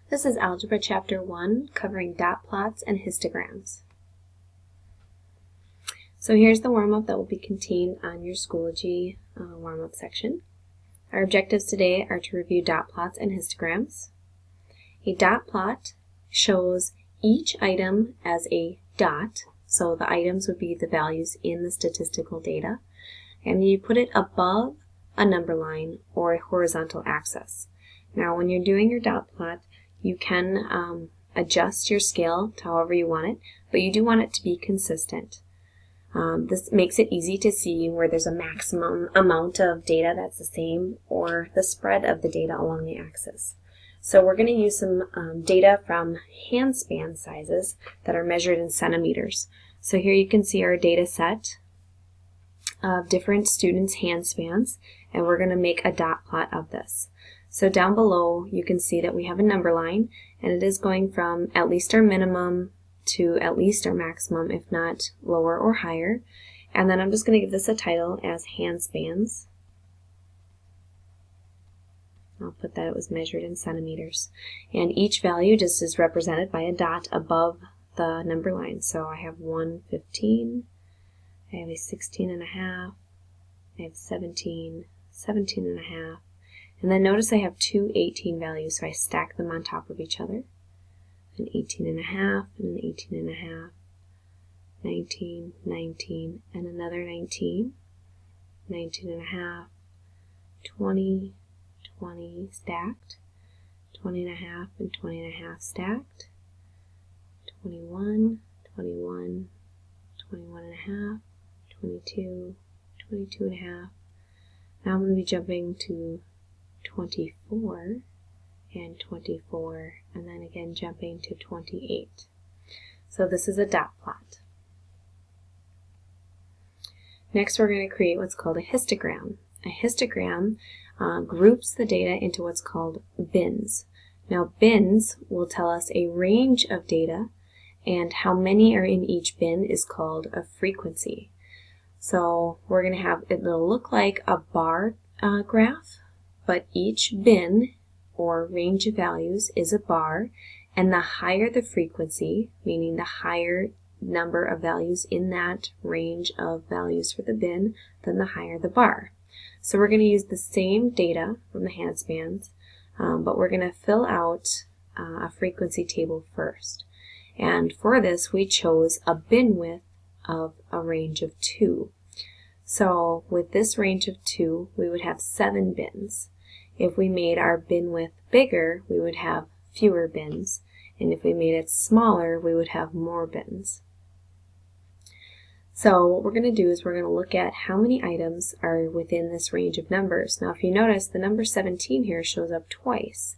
This is Algebra Chapter 1, covering dot plots and histograms. So here's the warm-up that will be contained on your Schoology warm-up section. Our objectives today are to review dot plots and histograms. A dot plot shows each item as a dot, so the items would be the values in the statistical data, and you put it above a number line or a horizontal axis. Now when you're doing your dot plot, you can adjust your scale to however you want it, but you do want it to be consistent. This makes it easy to see where there's a maximum amount of data that's the same or the spread of the data along the axis. So we're going to use some data from handspan sizes that are measured in centimeters. So here you can see our data set of different students' handspans, and we're going to make a dot plot of this. So down below you can see that we have a number line, and it is going from at least our minimum to at least our maximum, if not lower or higher. And then I'm just going to give this a title as handspans. I'll put that it was measured in centimeters. And each value just is represented by a dot above the number line. So I have 115, I have a 16.5, I have 17, 17.5. And then notice I have two 18 values, so I stack them on top of each other. An 18.5 and an 18.5, 19, 19, and another 19, 19.5, 20, 20 stacked, 20.5 and 20.5 stacked, 21, 21, 21.5, 22, 22.5. Now I'm going to be jumping to 24 and 24, and then again jumping to 28. So this is a dot plot. Next we're going to create what's called a histogram. A histogram groups the data into what's called bins. Now bins will tell us a range of data, and how many are in each bin is called a frequency. So we're going to have, it'll look like a bar graph, but each bin or range of values is a bar, and the higher the frequency, meaning the higher number of values in that range of values for the bin, then the higher the bar. So we're going to use the same data from the handspans, but we're going to fill out a frequency table first. And for this we chose a bin width of a range of 2. So with this range of 2 we would have 7 bins. If we made our bin width bigger, we would have fewer bins, and if we made it smaller, we would have more bins. So what we're going to do is we're going to look at how many items are within this range of numbers. Now if you notice, the number 17 here shows up twice,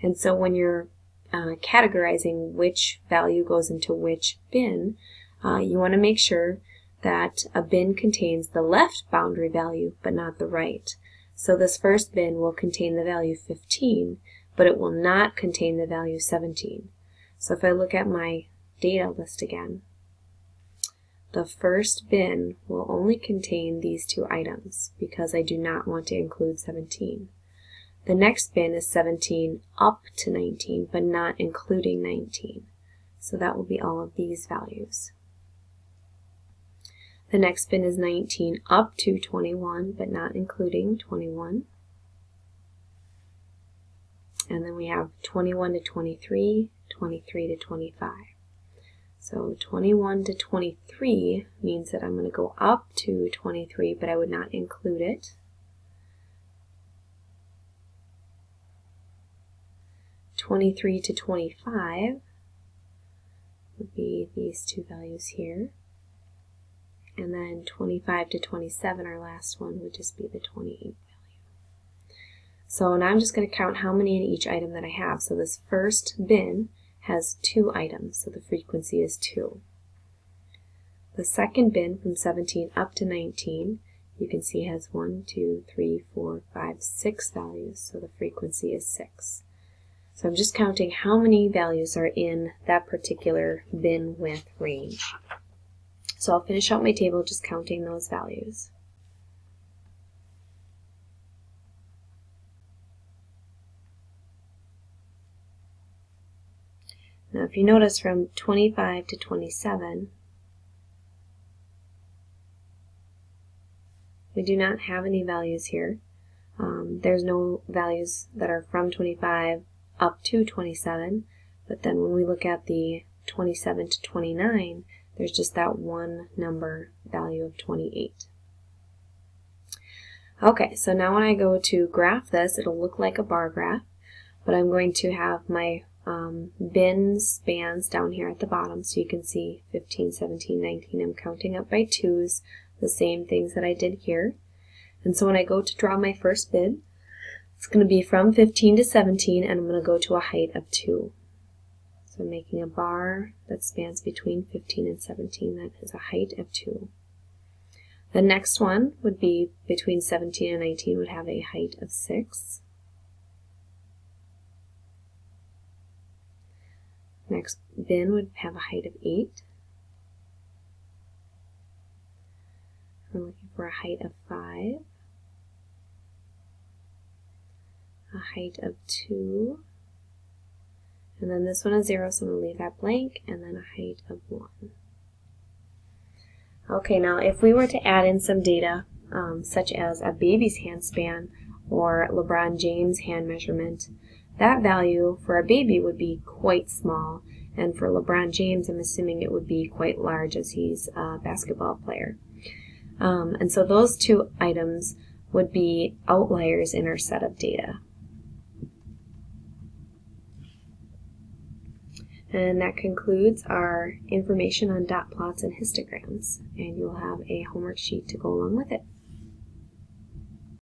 and so when you're categorizing which value goes into which bin, you want to make sure that a bin contains the left boundary value but not the right. So this first bin will contain the value 15, but it will not contain the value 17. So if I look at my data list again, the first bin will only contain these two items because I do not want to include 17. The next bin is 17 up to 19, but not including 19. So that will be all of these values. The next bin is 19 up to 21, but not including 21. And then we have 21 to 23, 23 to 25. So 21 to 23 means that I'm going to go up to 23, but I would not include it. 23 to 25 would be these two values here. And then 25 to 27, our last one, would just be the 28 value. So now I'm just going to count how many in each item that I have. So this first bin has 2 items, so the frequency is 2. The second bin from 17 up to 19, you can see has 1, 2, 3, 4, 5, 6 values, so the frequency is 6. So I'm just counting how many values are in that particular bin width range. So I'll finish out my table just counting those values. Now if you notice from 25 to 27, we do not have any values here. There's no values that are from 25 up to 27, but then when we look at the 27 to 29, there's just that one number value of 28. Okay, so now when I go to graph this, it'll look like a bar graph, but I'm going to have my bin spans down here at the bottom, so you can see 15, 17, 19. I'm counting up by twos, the same things that I did here. And so when I go to draw my first bin, it's going to be from 15 to 17, and I'm going to go to a height of 2. So I'm making a bar that spans between 15 and 17. That is a height of 2. The next one would be between 17 and 19, would have a height of 6. Next bin would have a height of 8. I'm looking for a height of 5. A height of 2. And then this one is 0, so I'm going to leave that blank, and then a height of 1. Okay, now if we were to add in some data, such as a baby's hand span or LeBron James' hand measurement, that value for a baby would be quite small, and for LeBron James, I'm assuming it would be quite large as he's a basketball player. And so those two items would be outliers in our set of data. And that concludes our information on dot plots and histograms, and you'll have a homework sheet to go along with it.